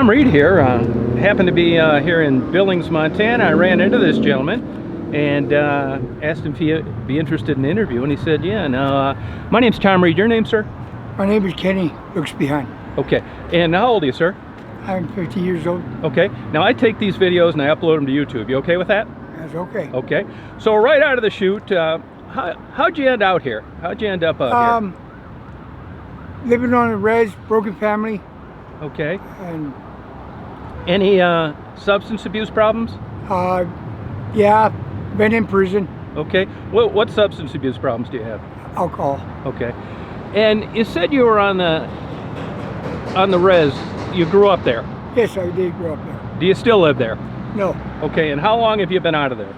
I'm Reed here. Happened to be here in Billings, Montana. I ran into this gentleman and asked him if he'd be interested in an interview, and he said, yeah. Now, my name's Tom Reed. Your name, sir? My name is Kenny, looks behind. Okay. And how old are you, sir? I'm 50 years old. Okay. Now, I take these videos and I upload them to YouTube. You okay with that? That's okay. Okay. So right out of the chute, how'd you end out here? How'd you end up out here? Living on a res, broken family. Okay. And Any substance abuse problems? yeah, been in prison. Okay. What substance abuse problems do you have? Alcohol. Okay. And you said you were on the res. You grew up there. Yes, I did grow up there. Do you still live there? No. Okay. And how long have you been out of there?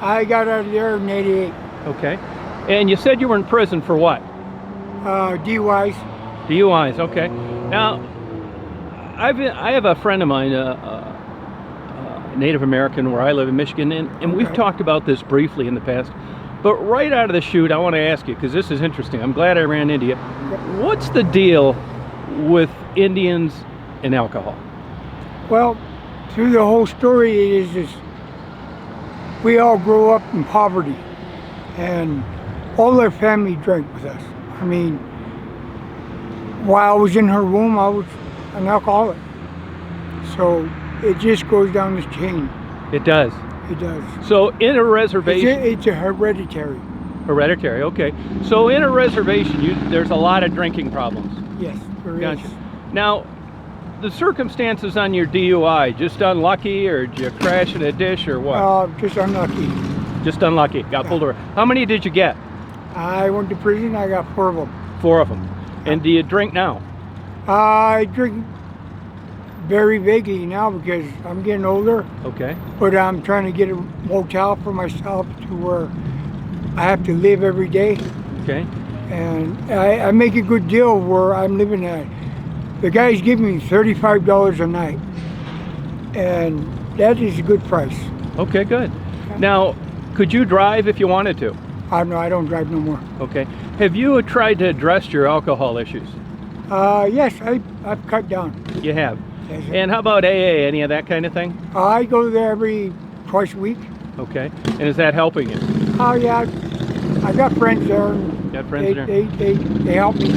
I got out of there in '88. Okay. And you said you were in prison for what? DUIs. DUIs. Okay. Now, I have a friend of mine, Native American, where I live in Michigan, and we've talked about this briefly in the past. But right out of the chute, I want to ask you, because this is interesting. I'm glad I ran into you. What's the deal with Indians and alcohol? Well, through the whole story, it is we all grew up in poverty, and all our family drank with us. I mean, while I was in her womb, I was an alcoholic. So it just goes down this chain. It does. It does. So in a reservation, it's a hereditary. Hereditary. Okay. So in a reservation, there's a lot of drinking problems. Yes, there Gotcha. is. Now, the circumstances on your DUI, just unlucky, or did you crash in a dish, or what? Just unlucky. Just unlucky. Got pulled over. How many did you get? I went to prison. I got 4 of them. 4 of them. And do you drink now? I drink very vaguely now because I'm getting older. Okay. But I'm trying to get a motel for myself to where I have to live every day. Okay. And I make a good deal where I'm living at. The guys give me $35 a night. And that is a good price. Okay, good. Now, could you drive if you wanted to? No, I don't drive no more. Okay. Have you tried to address your alcohol issues? Yes, I've cut down. You have. Yes, And how about AA, any of that kind of thing? I go there twice a week. Okay. And is that helping you? Oh yeah, I got friends there. And Got friends there? They help me.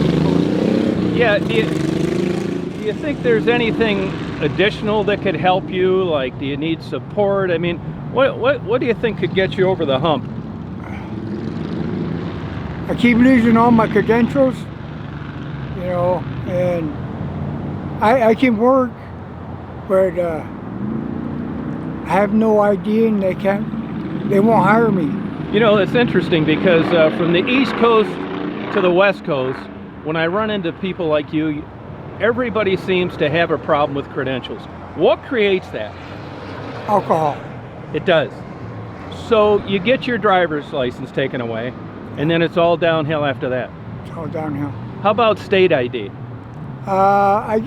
Yeah. Do you think there's anything additional that could help you? Like, do you need support? I mean, what do you think could get you over the hump? I keep losing all my credentials, and I can work, but I have no idea, and they won't hire me. You know, it's interesting because from the East Coast to the West Coast, when I run into people like you, everybody seems to have a problem with credentials. What creates that? Alcohol. It does. So you get your driver's license taken away, and then it's all downhill after that. It's all downhill. How about state ID? I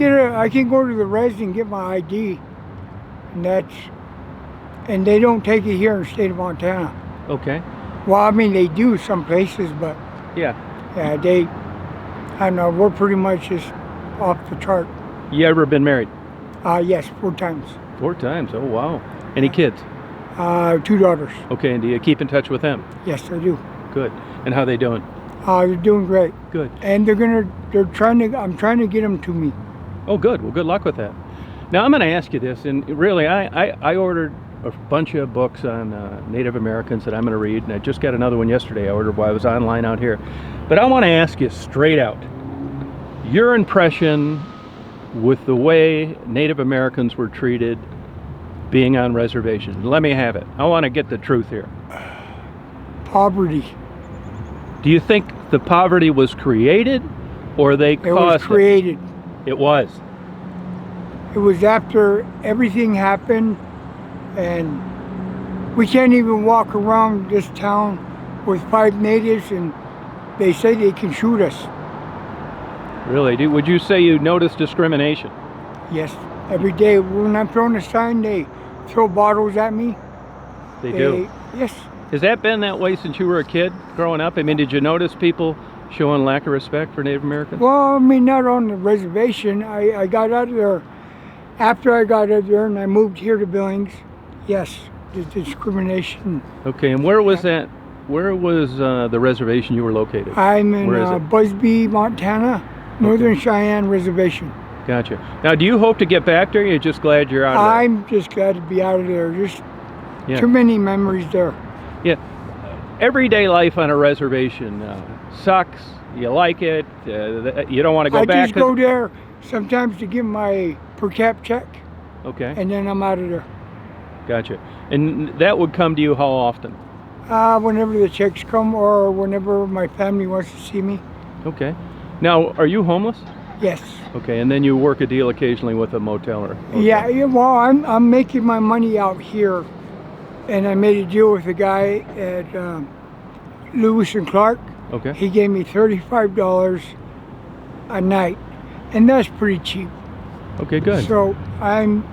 can go to the res and get my ID, and they don't take it here in the state of Montana. Okay. Well, I mean, they do some places, but Yeah. I don't know, we're pretty much just off the chart. You ever been married? Yes, 4 times. 4 times. Oh, wow. Any kids? 2 daughters. Okay. And do you keep in touch with them? Yes, I do. Good. And how they doing? They're doing great. Good. And I'm trying to get them to me. Oh, good. Well, good luck with that. Now, I'm going to ask you this, and really, I ordered a bunch of books on Native Americans that I'm going to read, and I just got another one yesterday I ordered while I was online out here. But I want to ask you straight out, your impression with the way Native Americans were treated being on reservations. Let me have it. I want to get the truth here. Poverty. Do you think the poverty was created, or they caused it? It was created. It was. It was after everything happened, and we can't even walk around this town with 5 natives, and they say they can shoot us. Really? Would you say you noticed discrimination? Yes. Every day when I'm throwing a sign, they throw bottles at me. They do? Yes. Has that been that way since you were a kid growing up? I mean, did you notice people showing lack of respect for Native Americans? Well, I mean, not on the reservation. I got out of there After I got out there and I moved here to Billings, yes, the discrimination. Okay, and where was that? Where was the reservation you were located? I'm in Where is it? Busby, Montana, Northern Cheyenne Reservation. Gotcha. Now, do you hope to get back there? Or you're just glad you're out of there? I'm just glad to be out of there. Just Yeah. too many memories there. Yeah. Everyday life on a reservation sucks. You like it. You don't want to go I back. just go there sometimes to get my per cap check, Okay. and then I'm out of there. Gotcha. And that would come to you how often? Whenever the checks come or whenever my family wants to see me. Okay. Now, are you homeless? Yes. Okay, and then you work a deal occasionally with a motel or hotel. Yeah, well, I'm making my money out here, and I made a deal with a guy at Lewis and Clark. Okay. He gave me $35 a night, and that's pretty cheap. Okay, good. So I'm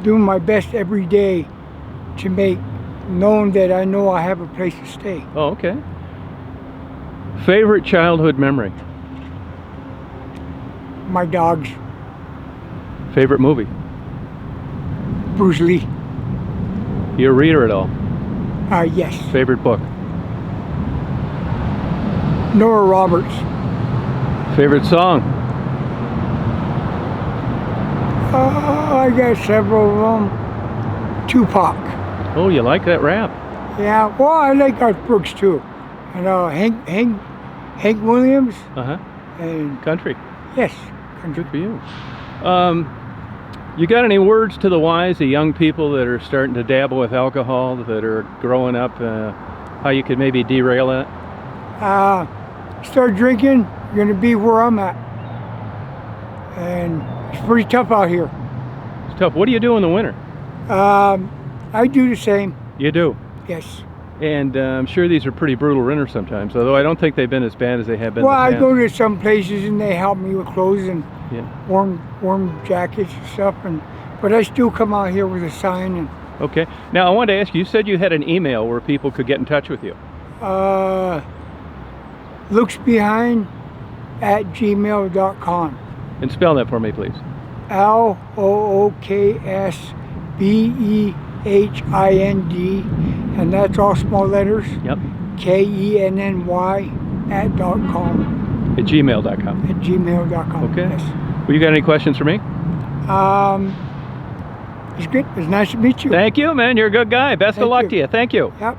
doing my best every day to make known that I know I have a place to stay. Oh, okay. Favorite childhood memory? My dogs, Favorite movie? Bruce Lee. You a reader at all? Yes. Favorite book? Nora Roberts. Favorite song? I got several of them. Tupac. Oh, you like that rap? Yeah, well, I like Garth Brooks too. And Hank Williams. Uh-huh. And Country. yes, Good for you. You got any words to the wise, the young people that are starting to dabble with alcohol, that are growing up, how you could maybe derail that? Start drinking, you're gonna be where I'm at. And it's pretty tough out here. It's tough. What do you do in the winter? I do the same, You do. yes. And I'm sure these are pretty brutal winters sometimes, although I don't think they've been as bad as they have been Well, in I the go past. to some places and they help me with clothes and Yeah. warm jackets and stuff, but I still come out here with a sign and Okay. Now, I wanted to ask you, you said you had an email where people could get in touch with you. looksbehind@gmail.com. And spell that for me, please. LOOKSBEHIND, and that's all small letters. Yep. KENNY @.com. At gmail.com. At gmail.com. Okay. Yes. Well, you got any questions for me? It's good. It's nice to meet you. Thank you, man. You're a good guy. Best of Thank luck you. to you. Thank you. Yep.